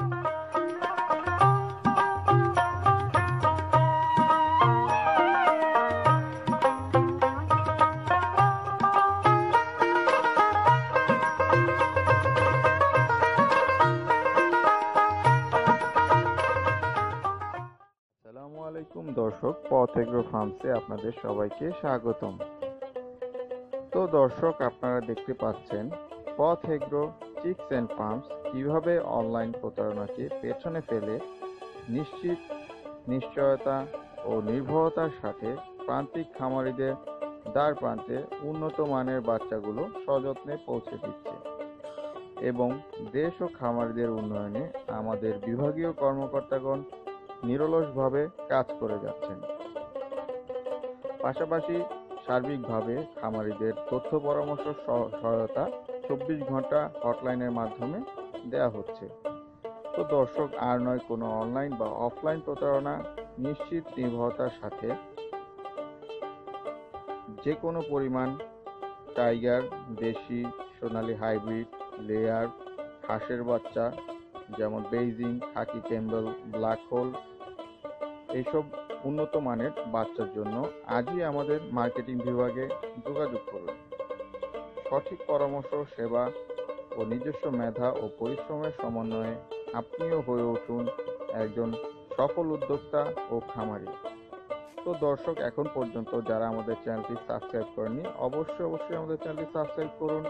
আসসালামু আলাইকুম দর্শক, পথ এগ্রো ফার্মসে আপনাদের সবাইকে স্বাগতম। তো দর্শক, আপনারা দেখতে পাচ্ছেন পথ এগ্রো চিকস অ্যান্ড ফার্মস কিভাবে অনলাইন প্রতারণাকে পেছনে ফেলে নিশ্চিত, নিশ্চয়তা ও নির্ভরতার সাথে প্রান্তিক খামারিদের দ্বার প্রান্তে উন্নত মানের বাচ্চাগুলো সযত্নে পৌঁছে দিচ্ছে এবং দেশ ও খামারিদের উন্নয়নে আমাদের বিভাগীয় কর্মকর্তাগণ নিরলসভাবে কাজ করে যাচ্ছেন। পাশাপাশি সার্বিকভাবে খামারিদের তথ্য পরামর্শ সহায়তা 24 ঘন্টা হটলাইনের মাধ্যমে দেয়া হচ্ছে। তো দর্শক, আর নয় কোনো অনলাইন বা অফলাইন প্রতারণা, নিশ্চিত নির্ভরতার সাথে যে কোনো পরিমাণ টাইগার, দেশি, সোনালী হাইব্রিড, লেয়ার, হাঁসের বাচ্চা যেমন বেইজিং, খাকি ক্যাম্বেল, ব্ল্যাক হোল, এইসব উন্নত মানের বাচ্চার জন্য আজই আমাদের মার্কেটিং বিভাগে যোগাযোগ করুন। সঠিক পরামর্শ, সেবা ও নিজস্ব মেধা ও পরিশ্রমের সমন্বয়ে আপনিও হয়ে উঠুন একজন সফল উদ্যোক্তা ও খামারি। তো দর্শক, এখন পর্যন্ত যারা আমাদের চ্যানেলটি সাবস্ক্রাইব করেননি, অবশ্যই আমাদের চ্যানেলটি সাবস্ক্রাইব করুন